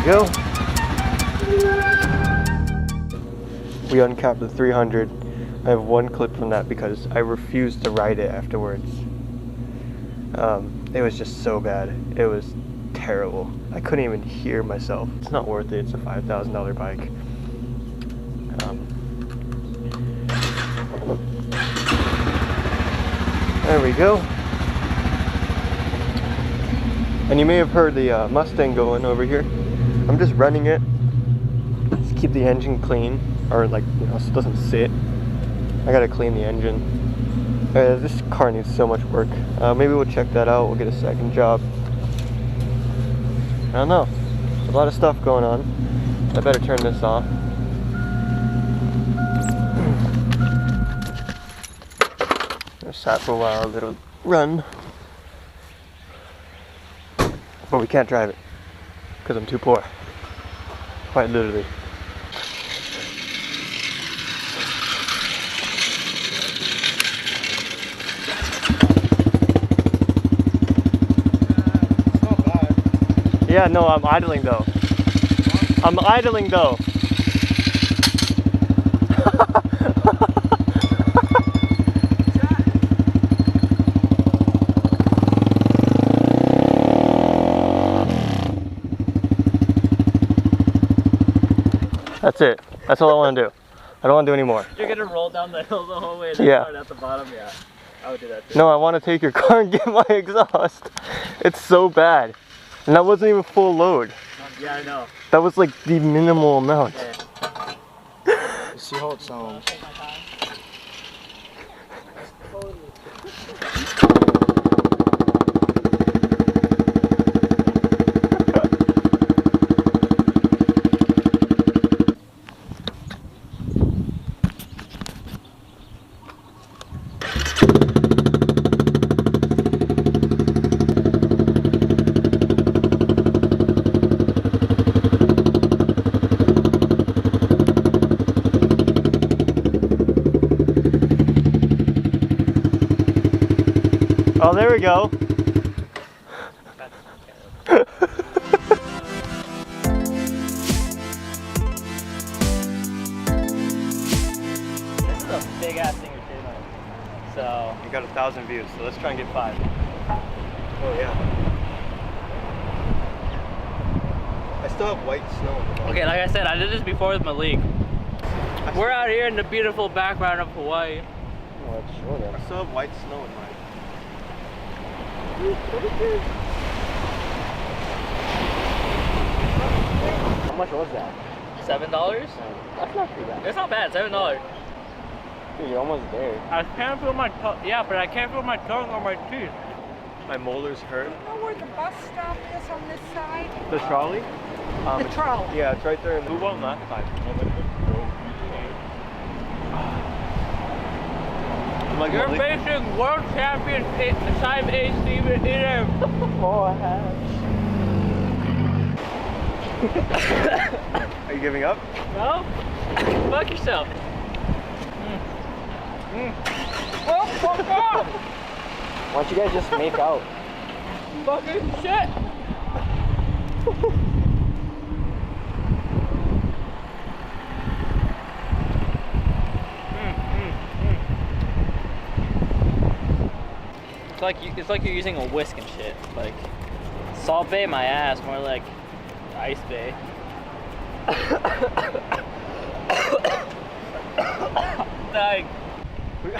go. We uncapped the 300. I have one clip from that because I refused to ride it afterwards. It was just so bad. It was terrible. I couldn't even hear myself. It's not worth it. It's a $5,000 bike. There we go. And you may have heard the Mustang going over here. I'm just running it. Just keep the engine clean, or like, you know, so it doesn't sit. I gotta clean the engine. This car needs so much work. Maybe we'll check that out. We'll get a second job. I don't know. There's a lot of stuff going on. I better turn this off. I sat for a while, a little run. But we can't drive it because I'm too poor. Quite literally. Yeah, no, I'm idling though. I'm idling though. That's it. That's all I want to do. I don't want to do any more. You're gonna roll down the hill the whole way and then start at the bottom? Yeah. I would do that too. No, I want to take your car and get my exhaust. It's so bad. And that wasn't even full load. Yeah, I know. That was like the minimal amount. Okay. Let's see how it sounds. Oh, there we go. This is a big ass thing you're doing. So You got 1,000 views, so let's try and get 5. Oh yeah. I still have white snow. okay, like I said, I did this before with Malik. We're out here in the beautiful background of Hawaii. I still have white snow in mine. How much was that? $7? That's not too bad. It's not bad. $7. Dude, you're almost there. I can't feel my tongue. Yeah, but I can't feel my tongue or my teeth. My molars hurt. Do you know where the bus stop is on this side? The trolley? The trolley. Yeah, it's right there. Who won last time? You're facing world champion time A Steven Eater. Oh, I have. Are you giving up? No? Fuck yourself. Oh, fuck off! Why don't you guys just make out? Fucking shit. It's like you're using a whisk and shit. Like Salt Bay, my ass, more like Ice Bay. Dying. You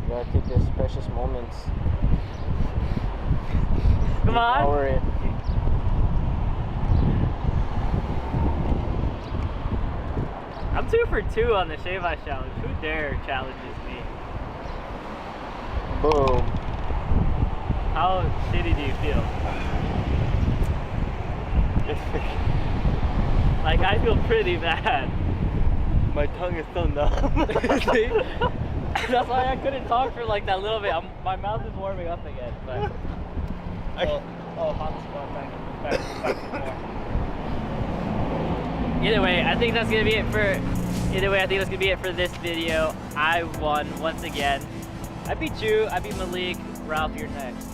gotta take these precious moments. Come on. Power it. I'm 2 for 2 on the Shave Ice Challenge. Who dare challenges me? Boom. How shitty do you feel? Like, I feel pretty bad. My tongue is so numb. See? That's why I couldn't talk for like that little bit. My mouth is warming up again, but... hot spot back. Either way, I think that's gonna be it for this video. I won once again. I beat you, I beat Malik. Ralph, you're next.